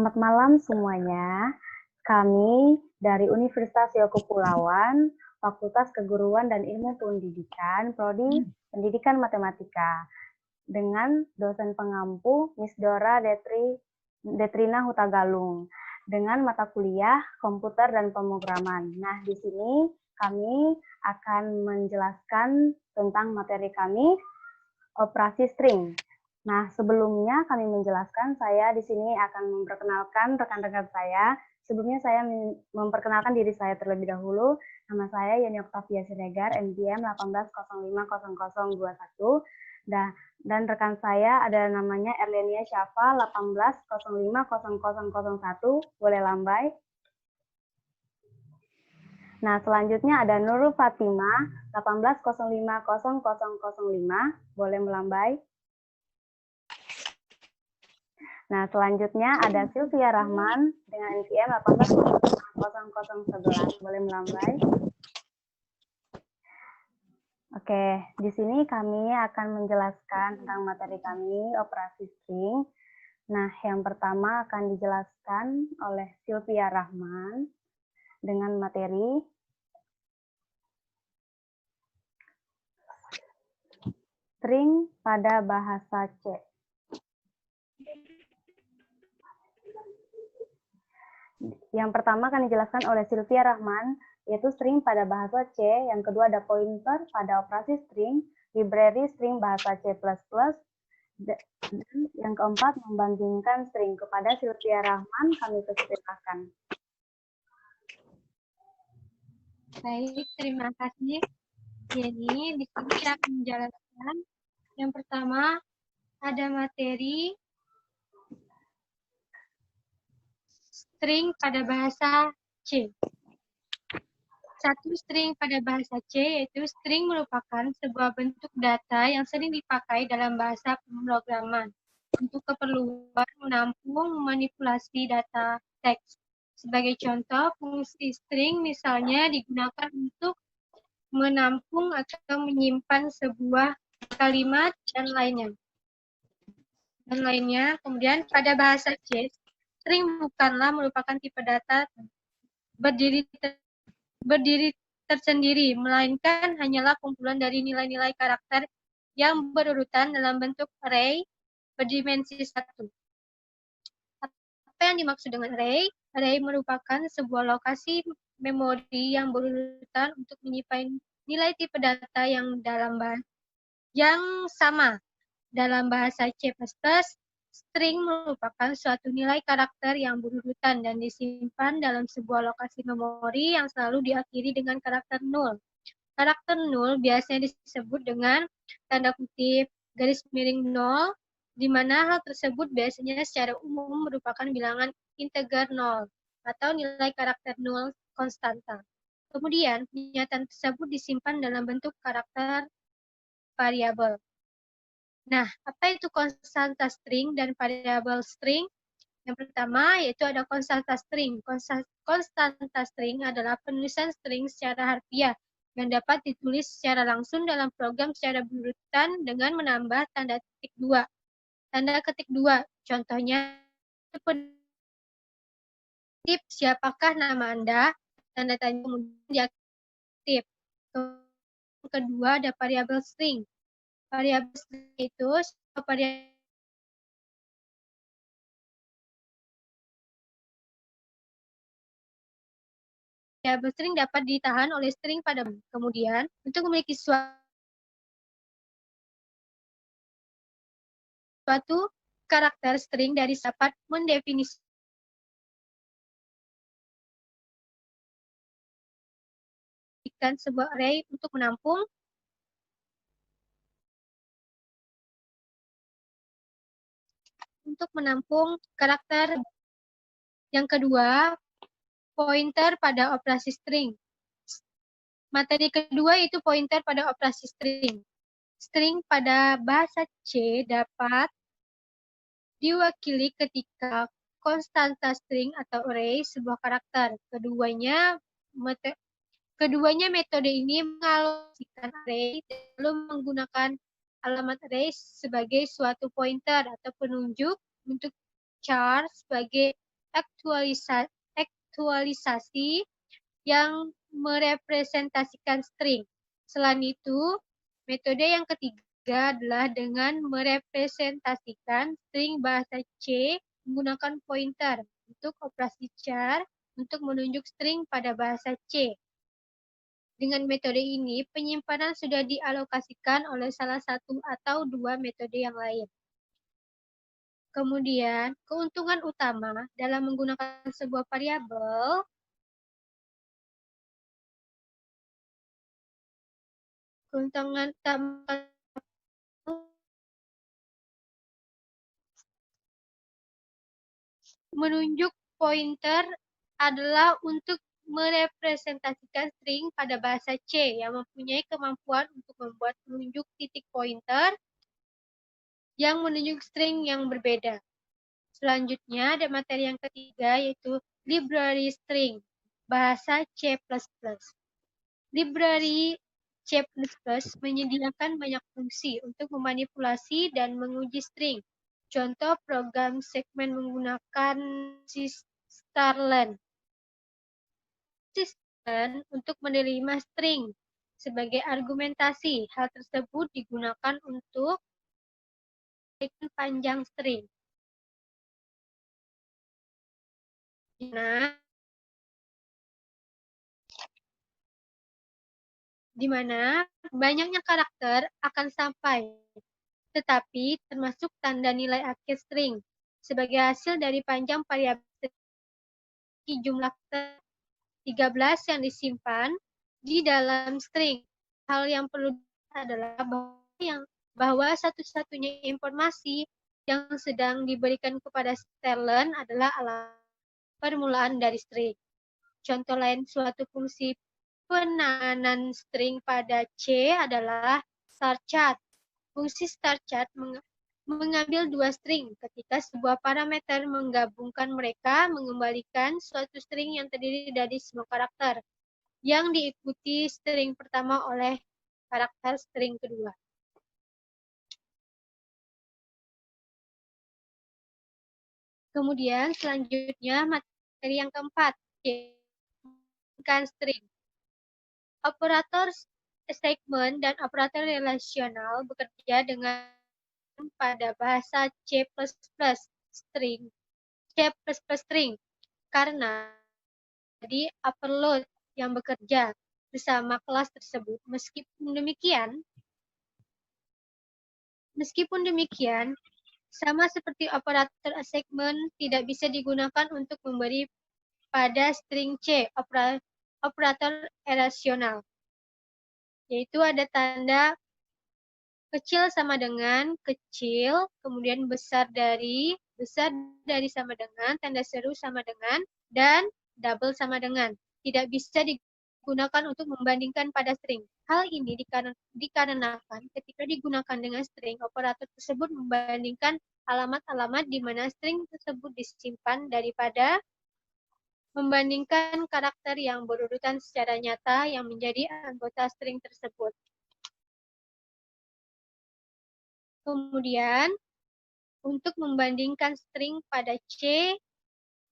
Selamat malam semuanya. Kami dari Universitas Riau Kepulauan, Fakultas Keguruan dan Ilmu Pendidikan, Prodi Pendidikan Matematika, dengan dosen pengampu Miss Dora Detrina Hutagalung, dengan mata kuliah Komputer dan Pemrograman. Nah, di sini kami akan menjelaskan tentang materi kami, operasi string. Nah, sebelumnya kami menjelaskan, saya di sini akan memperkenalkan rekan-rekan saya. Sebelumnya saya memperkenalkan diri saya terlebih dahulu. Nama saya Yani Oktavia Siregar, NPM 18050021. Dan rekan saya ada namanya Erlenia Syafa 18050001. Boleh lambai. Nah, selanjutnya ada Nurul Fatimah 18050005. Boleh melambai. Nah, selanjutnya ada Sylvia Rahman dengan NPM 180011. Boleh melambai. Oke, di sini kami akan menjelaskan tentang materi kami, operasi string. Nah, yang pertama akan dijelaskan oleh Sylvia Rahman dengan materi string pada bahasa C. Yang pertama akan dijelaskan oleh Sylvia Rahman, yaitu string pada bahasa C. Yang kedua ada pointer pada operasi string, library string bahasa C++. Dan yang keempat membandingkan string. Kepada Sylvia Rahman kami persilakan. Baik, terima kasih. Jadi di sini kita akan menjelaskan yang pertama ada materi string pada bahasa C. Satu string pada bahasa C yaitu string merupakan sebuah bentuk data yang sering dipakai dalam bahasa pemrograman untuk keperluan menampung manipulasi data teks. Sebagai contoh, fungsi string misalnya digunakan untuk menampung atau menyimpan sebuah kalimat dan lainnya. Kemudian pada bahasa C, string bukanlah merupakan tipe data berdiri tersendiri, melainkan hanyalah kumpulan dari nilai-nilai karakter yang berurutan dalam bentuk array berdimensi 1. Apa yang dimaksud dengan array? Array merupakan sebuah lokasi memori yang berurutan untuk menyimpan nilai tipe data yang sama. Dalam bahasa C++, string merupakan suatu nilai karakter yang berurutan dan disimpan dalam sebuah lokasi memori yang selalu diakhiri dengan karakter 0. Karakter 0 biasanya disebut dengan tanda kutip garis miring 0, di mana hal tersebut biasanya secara umum merupakan bilangan integer 0 atau nilai karakter 0 konstanta. Kemudian, pernyataan tersebut disimpan dalam bentuk karakter variabel. Nah, apa itu konstanta string dan variabel string? Yang pertama yaitu ada konstanta string. Konstanta string adalah penulisan string secara harfiah yang dapat ditulis secara langsung dalam program secara berurutan dengan menambah tanda ketik 2. Tanda ketik 2, contohnya tip siapakah nama Anda, tanda tanya kemudian diaktif. Kedua ada variabel string. Variabel string itu variabel string dapat ditahan oleh string pada kemudian untuk memiliki suatu karakter string dari dapat mendefinisikan sebuah array untuk menampung karakter. Yang kedua, pointer pada operasi string. Materi kedua itu pointer pada operasi string. String pada bahasa C dapat diwakili ketika konstanta string atau array sebuah karakter. Keduanya metode ini mengalokasikan array lalu menggunakan alamat array sebagai suatu pointer atau penunjuk untuk char sebagai aktualisasi yang merepresentasikan string. Selain itu, metode yang ketiga adalah dengan merepresentasikan string bahasa C menggunakan pointer untuk operasi char untuk menunjuk string pada bahasa C. Dengan metode ini, penyimpanan sudah dialokasikan oleh salah satu atau dua metode yang lain. Kemudian, keuntungan utama dalam menggunakan sebuah variabel keuntungan utama menunjuk pointer adalah untuk merepresentasikan string pada bahasa C yang mempunyai kemampuan untuk membuat penunjuk titik pointer yang menunjuk string yang berbeda. Selanjutnya ada materi yang ketiga yaitu library string, bahasa C++. Library C++ menyediakan banyak fungsi untuk memanipulasi dan menguji string. Contoh program segmen menggunakan starlen. Untuk menerima string sebagai argumentasi. Hal tersebut digunakan untuk panjang string. Di mana banyaknya karakter akan sampai, tetapi termasuk tanda nilai akhir string sebagai hasil dari panjang variabel jumlah 13 yang disimpan di dalam string. Hal yang perlu adalah bahwa satu-satunya informasi yang sedang diberikan kepada starlen adalah alamat permulaan dari string. Contoh lain suatu fungsi penanganan string pada C adalah starchart. Fungsi starchart mengambil dua string. Ketika sebuah parameter menggabungkan mereka, mengembalikan suatu string yang terdiri dari semua karakter yang diikuti string pertama oleh karakter string kedua. Kemudian selanjutnya materi yang keempat, string. Operator segmen dan operator relasional bekerja dengan pada bahasa C++ string karena jadi upperload yang bekerja bersama kelas tersebut. Meskipun demikian, sama seperti operator segmen tidak bisa digunakan untuk memberi pada string C, operator relasional, yaitu ada tanda kecil sama dengan kecil, kemudian besar dari sama dengan, tanda seru sama dengan, dan double sama dengan. Tidak bisa digunakan untuk membandingkan pada string. Hal ini dikarenakan ketika digunakan dengan string, operator tersebut membandingkan alamat-alamat di mana string tersebut disimpan daripada membandingkan karakter yang berurutan secara nyata yang menjadi anggota string tersebut. Kemudian, untuk membandingkan string pada C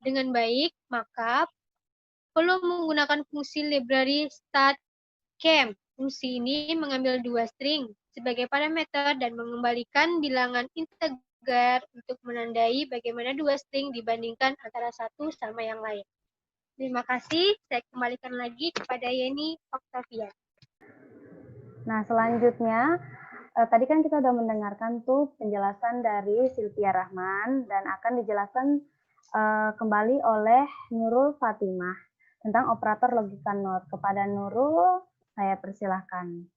dengan baik, maka perlu menggunakan fungsi library startCamp. Fungsi ini mengambil dua string sebagai parameter dan mengembalikan bilangan integer untuk menandai bagaimana dua string dibandingkan antara satu sama yang lain. Terima kasih. Saya kembalikan lagi kepada Yeni Octavia. Nah, selanjutnya, tadi kan kita sudah mendengarkan tuh penjelasan dari Sylvia Rahman dan akan dijelaskan kembali oleh Nurul Fatimah tentang operator logika not. Kepada Nurul, saya persilahkan.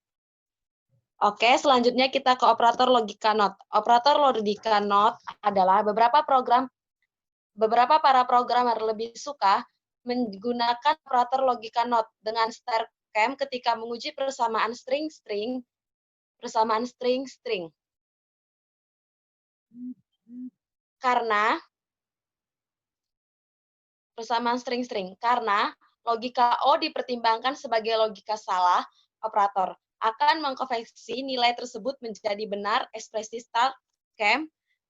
Oke, selanjutnya kita ke operator logika not. Operator logika not adalah beberapa para programmer lebih suka menggunakan operator logika not dengan startCamp ketika menguji persamaan string-string. Karena logika O dipertimbangkan sebagai logika salah, operator akan mengkonversi nilai tersebut menjadi benar ekspresi startCamp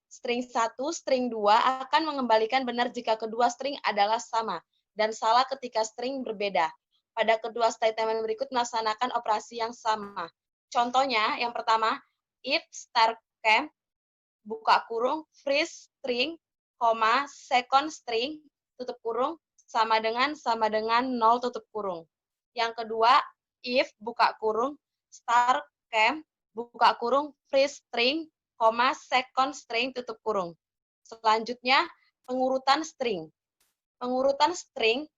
string 1, string 2 akan mengembalikan benar jika kedua string adalah sama, dan salah ketika string berbeda. Pada kedua statement berikut melaksanakan operasi yang sama. Contohnya, yang pertama, if start camp, buka kurung, first string, second string, tutup kurung, sama dengan 0 tutup kurung. Yang kedua, if, buka kurung, start camp, buka kurung, first string, second string, tutup kurung. Selanjutnya, pengurutan string. Pengurutan string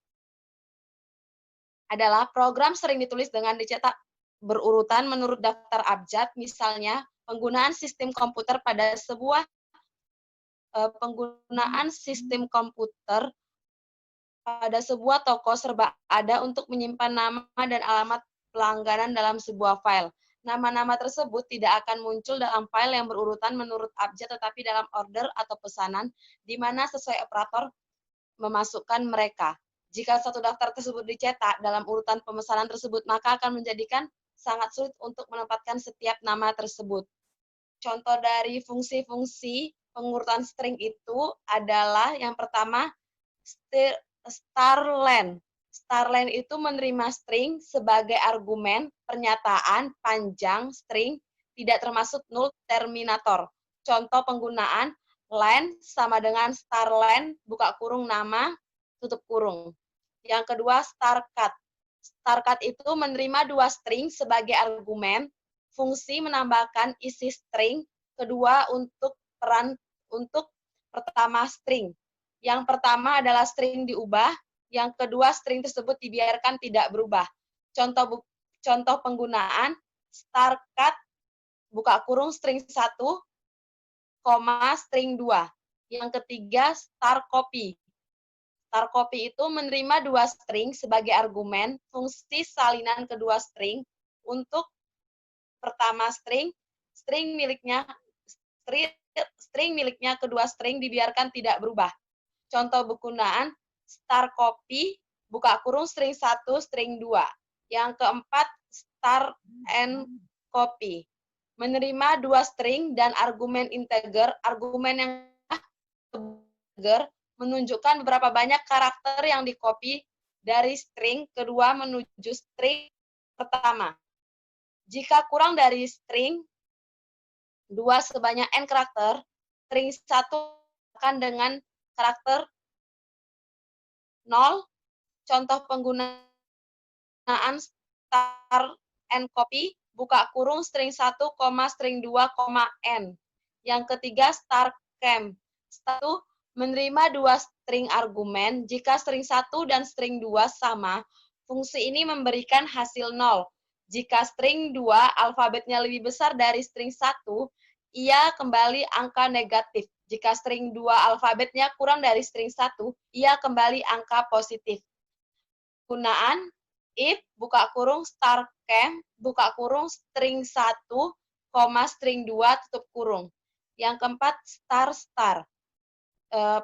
adalah program sering ditulis dengan dicetak berurutan menurut daftar abjad, misalnya penggunaan sistem komputer pada sebuah toko serba ada untuk menyimpan nama dan alamat pelanggaran dalam sebuah file. Nama-nama tersebut tidak akan muncul dalam file yang berurutan menurut abjad, tetapi dalam order atau pesanan, di mana sesuai operator memasukkan mereka. Jika satu daftar tersebut dicetak dalam urutan pemesanan tersebut, maka akan menjadikan sangat sulit untuk menempatkan setiap nama tersebut. Contoh dari fungsi-fungsi pengurutan string itu adalah yang pertama, starlen. Starlen itu menerima string sebagai argumen pernyataan panjang string tidak termasuk null terminator. Contoh penggunaan len sama dengan starlen, buka kurung nama, tutup kurung. Yang kedua, starcut. Starcut itu menerima dua string sebagai argumen, fungsi menambahkan isi string, kedua untuk pertama string. Yang pertama adalah string diubah, yang kedua string tersebut dibiarkan tidak berubah. Contoh penggunaan starcut, buka kurung string 1, string 2. Yang ketiga, starcopy. Starcopy itu menerima dua string sebagai argumen, fungsi salinan kedua string, untuk pertama string miliknya kedua string dibiarkan tidak berubah. Contoh penggunaan starcopy, buka kurung string 1, string 2. Yang keempat, star and copy. Menerima dua string dan argumen integer. Argumen yang integer menunjukkan berapa banyak karakter yang di-copy dari string kedua menuju string pertama. Jika kurang dari string 2 sebanyak n karakter, string 1 akan dengan karakter 0. Contoh penggunaan star and copy, buka kurung string 1, string 2, n. Yang ketiga, star camp. 1 menerima dua string argumen. Jika string 1 dan string 2 sama, fungsi ini memberikan hasil 0. Jika string 2 alfabetnya lebih besar dari string 1, ia kembali angka negatif. Jika string 2 alfabetnya kurang dari string 1, ia kembali angka positif. Penggunaan if, buka kurung star camp, buka kurung string 1, string 2, tutup kurung. Yang keempat, star.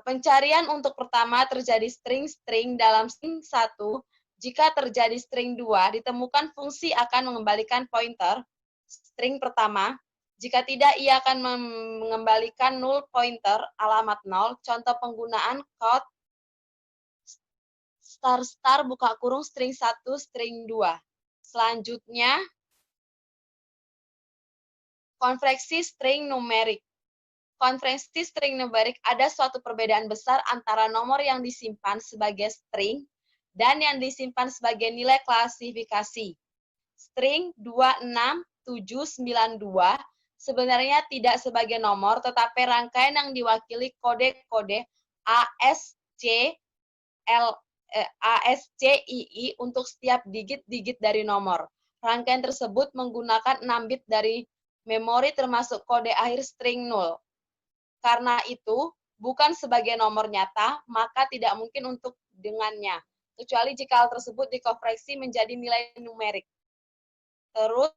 Pencarian untuk pertama terjadi string dalam string 1. Jika terjadi string 2, ditemukan fungsi akan mengembalikan pointer string pertama. Jika tidak, ia akan mengembalikan null pointer alamat 0. Contoh penggunaan code star buka kurung string 1, string 2. Selanjutnya, konversi string numerik. Konversi string numerik ada suatu perbedaan besar antara nomor yang disimpan sebagai string dan yang disimpan sebagai nilai klasifikasi. String 26792 sebenarnya tidak sebagai nomor, tetapi rangkaian yang diwakili kode-kode ASCII untuk setiap digit-digit dari nomor. Rangkaian tersebut menggunakan 6 bit dari memori termasuk kode akhir string 0. Karena itu, bukan sebagai nomor nyata, maka tidak mungkin untuk dengannya, kecuali jika hal tersebut dikonversi menjadi nilai numerik. Terus,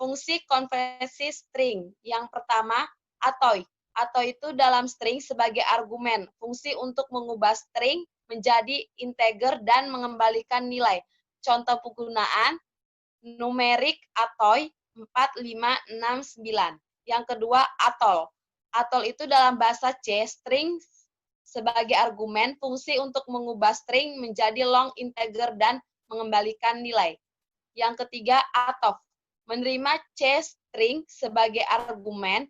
fungsi konversi string. Yang pertama, atoy. Atoy itu dalam string sebagai argumen, fungsi untuk mengubah string menjadi integer dan mengembalikan nilai. Contoh penggunaan numerik atoy 4569. Yang kedua, atol. Atol itu dalam bahasa C, string sebagai argumen, fungsi untuk mengubah string menjadi long integer dan mengembalikan nilai. Yang ketiga, atof, menerima C string sebagai argumen,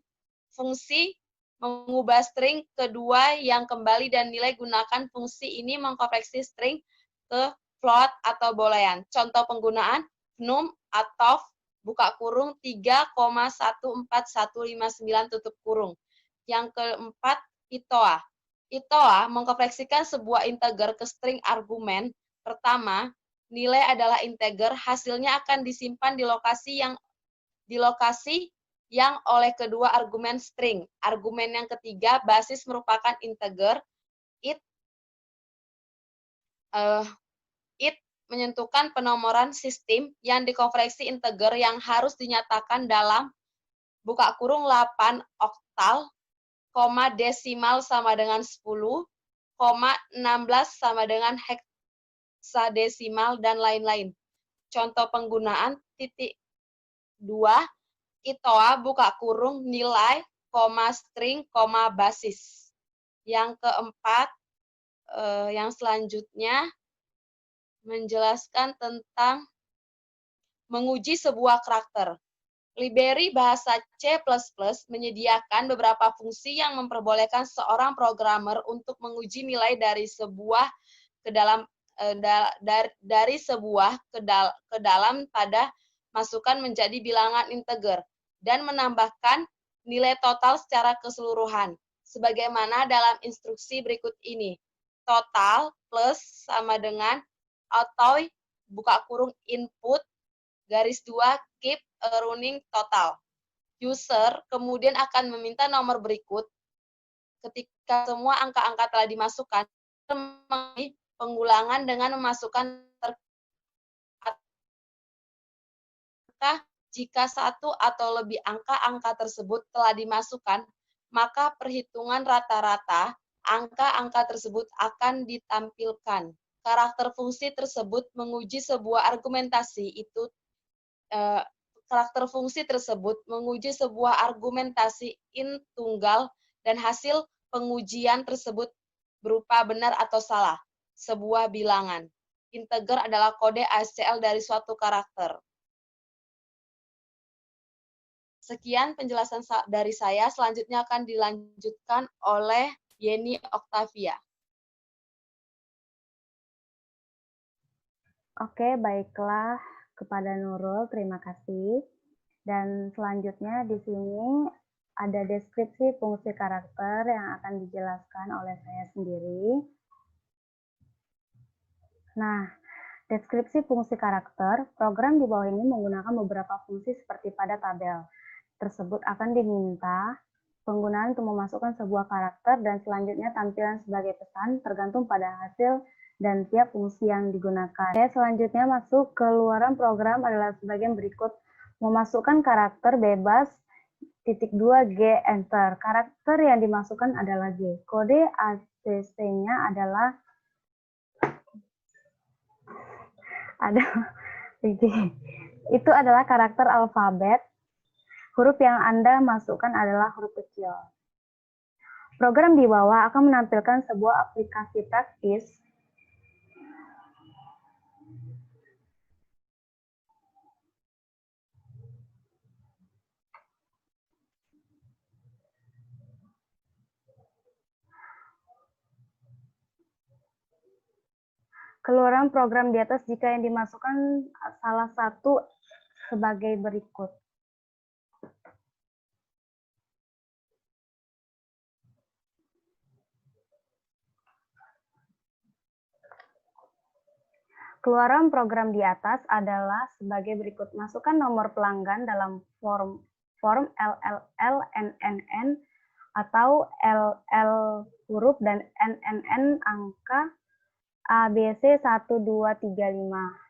fungsi mengubah string kedua yang kembali dan nilai gunakan fungsi ini mengkonversi string ke float atau boolean. Contoh penggunaan num atof buka kurung 3,14159 tutup kurung. Yang keempat, itoa. Itoa mengkonversikan sebuah integer ke string argumen. Pertama, nilai adalah integer, hasilnya akan disimpan di lokasi yang oleh kedua argumen string. Argumen yang ketiga, basis merupakan integer. It menentukan penomoran sistem yang dikonversi integer yang harus dinyatakan dalam buka kurung 8 oktal, koma desimal sama dengan 10, koma 16 sama dengan heksadesimal, dan lain-lain. Contoh penggunaan titik 2, itoa buka kurung nilai, koma string, koma basis. Yang keempat, yang selanjutnya menjelaskan tentang menguji sebuah karakter. Library bahasa C++ menyediakan beberapa fungsi yang memperbolehkan seorang programmer untuk menguji nilai dari sebuah ke dalam pada masukan menjadi bilangan integer dan menambahkan nilai total secara keseluruhan. Sebagaimana dalam instruksi berikut ini. Total plus sama dengan atau buka kurung input garis 2 keep a running total. User kemudian akan meminta nomor berikut ketika semua angka-angka telah dimasukkan, pengulangan dengan memasukkan jika satu atau lebih angka-angka tersebut telah dimasukkan, maka perhitungan rata-rata angka-angka tersebut akan ditampilkan. Karakter fungsi tersebut menguji sebuah argumentasi itu int tunggal dan hasil pengujian tersebut berupa benar atau salah sebuah bilangan. Integer adalah kode ASCII dari suatu karakter. Sekian penjelasan dari saya, selanjutnya akan dilanjutkan oleh Yeni Oktavia. Oke, baiklah kepada Nurul, terima kasih. Dan selanjutnya di sini ada deskripsi fungsi karakter yang akan dijelaskan oleh saya sendiri. Nah, deskripsi fungsi karakter, program di bawah ini menggunakan beberapa fungsi seperti pada tabel. Tersebut akan diminta penggunaan untuk memasukkan sebuah karakter dan selanjutnya tampilan sebagai pesan tergantung pada hasil dan tiap fungsi yang digunakan. Selanjutnya masuk keluaran program adalah sebagian berikut. Memasukkan karakter bebas, titik 2 G, enter. Karakter yang dimasukkan adalah G. Kode ACC-nya adalah G. Itu adalah karakter alfabet. Huruf yang Anda masukkan adalah huruf kecil. Program di bawah akan menampilkan sebuah aplikasi praktis keluaran program di atas jika yang dimasukkan salah satu sebagai berikut. Keluaran program di atas adalah sebagai berikut. Masukkan nomor pelanggan dalam form LLLNNN atau LL huruf dan NNN angka ABC 1235.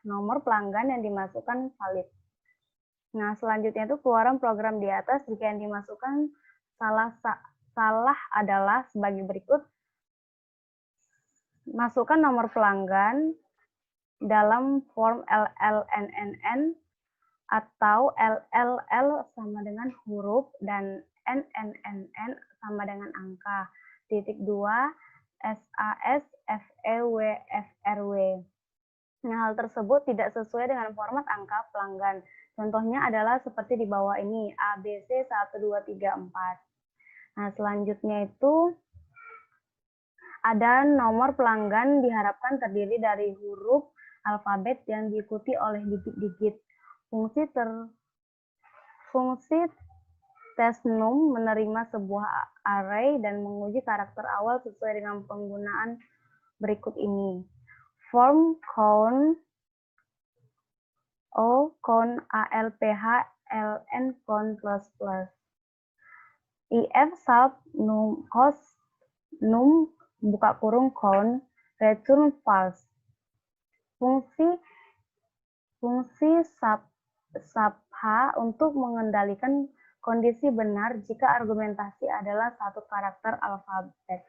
Nomor pelanggan yang dimasukkan valid. Nah, selanjutnya itu keluaran program di atas jika yang dimasukkan salah adalah sebagai berikut. Masukkan nomor pelanggan dalam form LLNNN atau LLL sama dengan huruf dan n, n, n, n sama dengan angka. Titik 2, SAS, FE, W, FRW. Nah, hal tersebut tidak sesuai dengan format angka pelanggan. Contohnya adalah seperti di bawah ini, ABC 1, 2, 3, 4. Nah, selanjutnya itu ada nomor pelanggan diharapkan terdiri dari huruf alfabet yang diikuti oleh digit-digit. Fungsi TESNUM menerima sebuah array dan menguji karakter awal sesuai dengan penggunaan berikut ini. Form count O, count ALPH, LN, count plus plus. IF sub num cos num buka kurung count return false. Fungsi subh untuk mengendalikan kondisi benar jika argumentasi adalah satu karakter alfabet.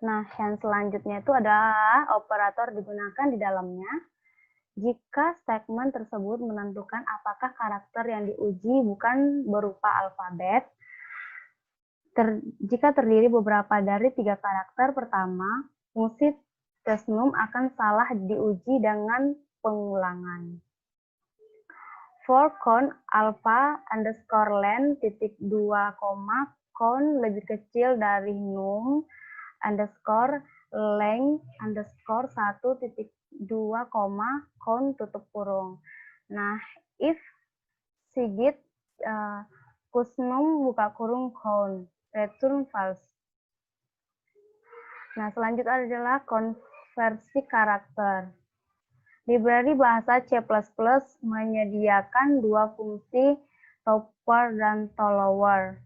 Nah, yang selanjutnya itu adalah operator digunakan di dalamnya jika segmen tersebut menentukan apakah karakter yang diuji bukan berupa alfabet. Jika terdiri beberapa dari 3 karakter pertama, fungsi TESNUM akan salah diuji dengan pengulangan. For count alpha underscore len titik 2, count lebih kecil dari num underscore length underscore 1 titik 2, count tutup kurung. Nah, if sigit kusnum buka kurung count return false. Nah, selanjutnya adalah konversi karakter. Library bahasa C++ menyediakan 2 fungsi topper dan tolower.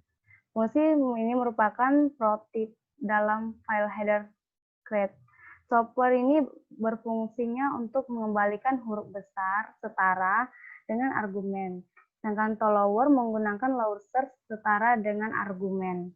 Fungsi ini merupakan protip dalam file header create. Topper ini berfungsinya untuk mengembalikan huruf besar setara dengan argumen. Sedangkan tolower menggunakan lower search setara dengan argumen.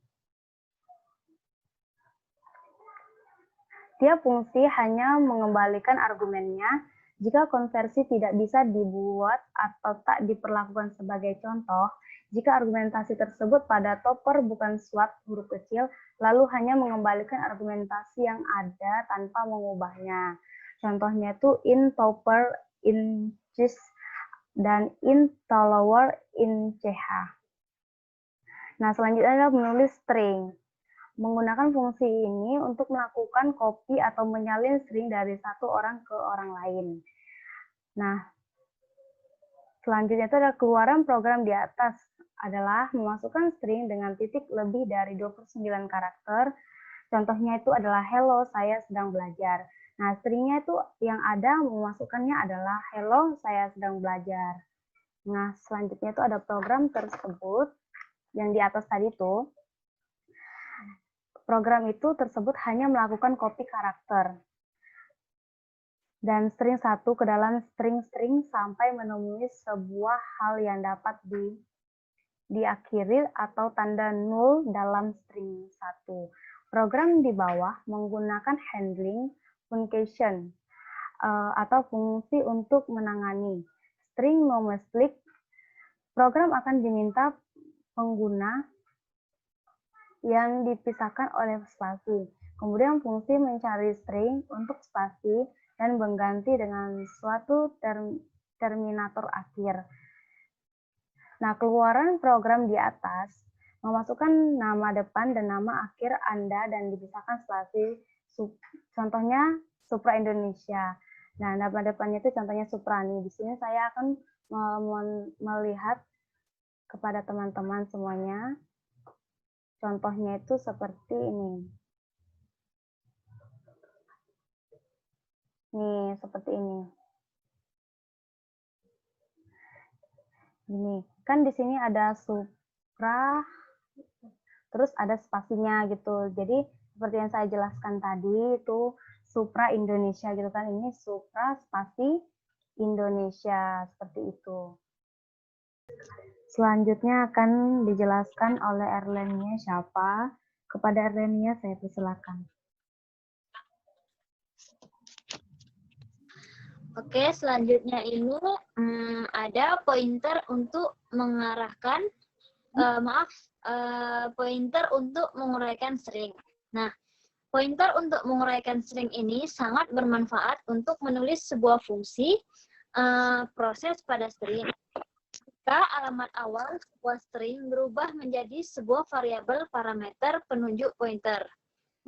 Tiap fungsi hanya mengembalikan argumennya jika konversi tidak bisa dibuat atau tak diperlakukan sebagai contoh. Jika argumentasi tersebut pada topper bukan swap huruf kecil, lalu hanya mengembalikan argumentasi yang ada tanpa mengubahnya. Contohnya itu in topper in cis dan in tolower in ch. Nah, selanjutnya adalah menulis string. Menggunakan fungsi ini untuk melakukan copy atau menyalin string dari satu orang ke orang lain. Nah, selanjutnya itu adalah keluaran program di atas adalah memasukkan string dengan titik lebih dari 29 karakter. Contohnya itu adalah hello, saya sedang belajar. Nah, stringnya itu yang ada memasukkannya adalah hello, saya sedang belajar. Nah, selanjutnya itu ada program tersebut yang di atas tadi itu. Program itu tersebut hanya melakukan copy karakter dan string satu ke dalam string-string sampai menemui sebuah hal yang dapat diakhiri atau tanda nul dalam string satu. Program di bawah menggunakan handling function atau fungsi untuk menangani string no-split. Program akan diminta pengguna yang dipisahkan oleh spasi. Kemudian fungsi mencari string untuk spasi dan mengganti dengan suatu terminator akhir. Nah, keluaran program di atas memasukkan nama depan dan nama akhir Anda dan dipisahkan spasi. Contohnya Supra Indonesia. Nah, nama depannya itu contohnya Suprani. Di sini saya akan melihat kepada teman-teman semuanya. Contohnya itu seperti ini. Nih, seperti ini. Gini, kan di sini ada Supra, terus ada spasinya gitu. Jadi, seperti yang saya jelaskan tadi, itu Supra Indonesia gitu kan. Ini Supra spasi Indonesia, seperti itu. Selanjutnya akan dijelaskan oleh Erlenia siapa. Kepada Erlenia saya persilakan. Oke, selanjutnya ini ada pointer untuk mengarahkan, pointer untuk menguraikan string. Nah, pointer untuk menguraikan string ini sangat bermanfaat untuk menulis sebuah fungsi proses pada string. Jika alamat awal sebuah string berubah menjadi sebuah variabel parameter penunjuk pointer,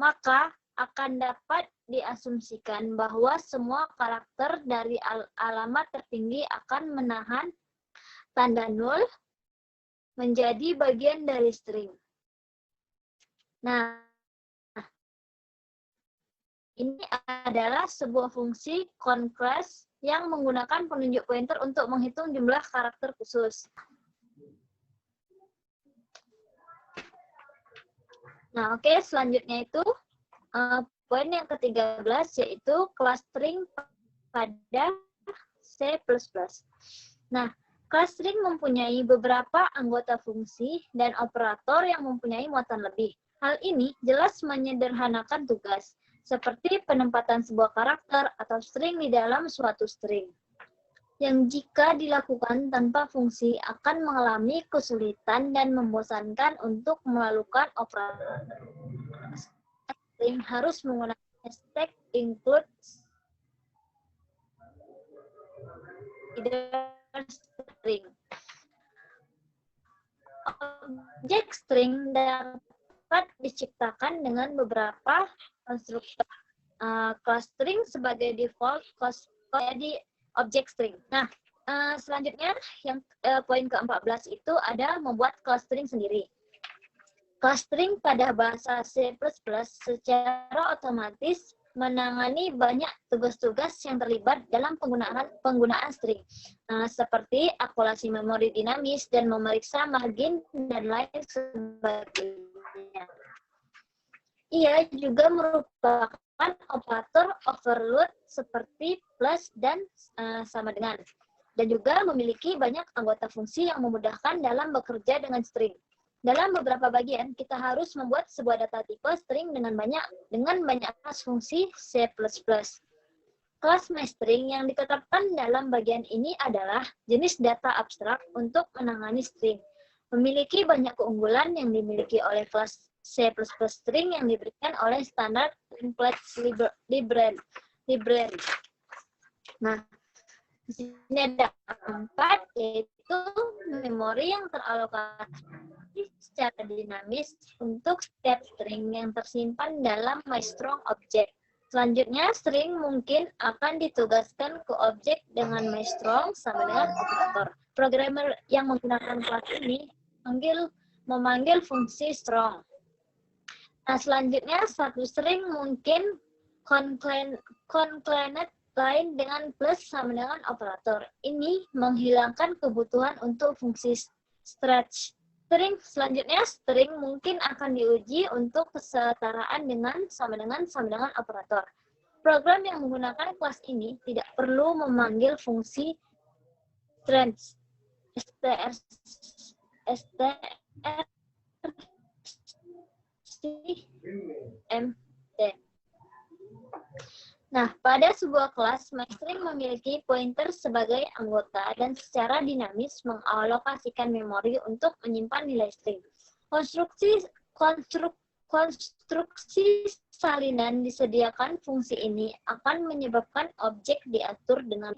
maka akan dapat diasumsikan bahwa semua karakter dari alamat tertinggi akan menahan tanda nol menjadi bagian dari string. Nah, ini adalah sebuah fungsi conclass yang menggunakan penunjuk pointer untuk menghitung jumlah karakter khusus. Nah, oke, selanjutnya itu poin yang ke-13 yaitu clustering pada C++. Nah, clustering mempunyai beberapa anggota fungsi dan operator yang mempunyai muatan lebih. Hal ini jelas menyederhanakan tugas, seperti penempatan sebuah karakter atau string di dalam suatu string, yang jika dilakukan tanpa fungsi akan mengalami kesulitan dan membosankan untuk melakukan operasi. String harus menggunakan stack include string. Objek string dapat diciptakan dengan beberapa konstruktor. Clustering sebagai default jadi objek string. Nah, selanjutnya yang poin ke-14 itu ada membuat clustering sendiri. Clustering pada bahasa C++ secara otomatis menangani banyak tugas-tugas yang terlibat dalam penggunaan string, seperti akumulasi memori dinamis dan memeriksa margin dan lain sebagainya. Ia juga merupakan operator overload seperti plus dan sama dengan, dan juga memiliki banyak anggota fungsi yang memudahkan dalam bekerja dengan string. Dalam beberapa bagian, kita harus membuat sebuah data tipe string dengan banyak kelas fungsi C++. Kelas myString yang ditetapkan dalam bagian ini adalah jenis data abstrak untuk menangani string. Memiliki banyak keunggulan yang dimiliki oleh kelas C++ string yang diberikan oleh standar template library. Nah, di sini ada 4, yaitu memori yang teralokasi secara dinamis untuk setiap string yang tersimpan dalam myStrong object. Selanjutnya, string mungkin akan ditugaskan ke objek dengan myStrong sama dengan operator. Programmer yang menggunakan kelas ini memanggil fungsi strong. Nah, selanjutnya satu string mungkin conclained lain dengan plus sama dengan operator. Ini menghilangkan kebutuhan untuk fungsi stretch. Selanjutnya string mungkin akan diuji untuk kesetaraan dengan sama dengan operator. Program yang menggunakan kelas ini tidak perlu memanggil fungsi stretch, Nah, pada sebuah kelas, myString memiliki pointer sebagai anggota dan secara dinamis mengalokasikan memori untuk menyimpan nilai string. Konstruksi salinan disediakan fungsi ini akan menyebabkan objek diatur dengan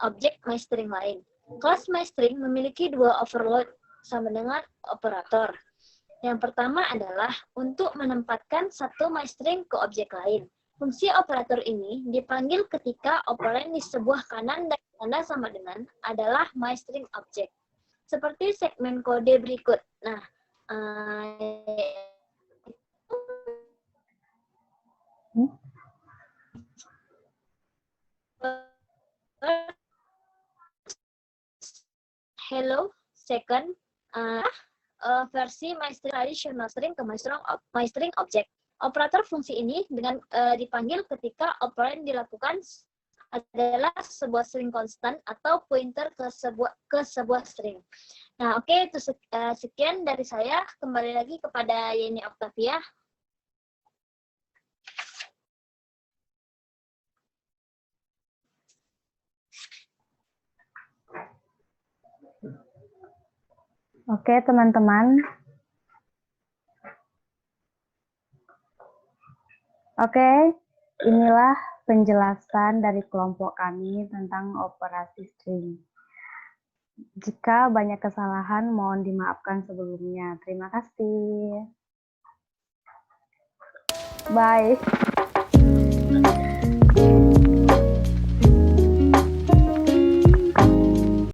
objek myString lain. Kelas myString memiliki dua overload sama dengan operator. Yang pertama adalah untuk menempatkan satu myString ke objek lain. Fungsi operator ini dipanggil ketika operan di sebuah kanan dan tanda sama dengan adalah myString object. Seperti segmen kode berikut. Nah, hello, second, versi myString traditional string ke myString object. Operator fungsi ini dipanggil ketika operan dilakukan adalah sebuah string konstan atau pointer ke sebuah string. Nah, oke, itu sekian dari saya. Kembali lagi kepada Yeni Octavia. Oke, teman-teman. Oke, inilah penjelasan dari kelompok kami tentang operasi string. Jika banyak kesalahan, mohon dimaafkan sebelumnya. Terima kasih. Bye.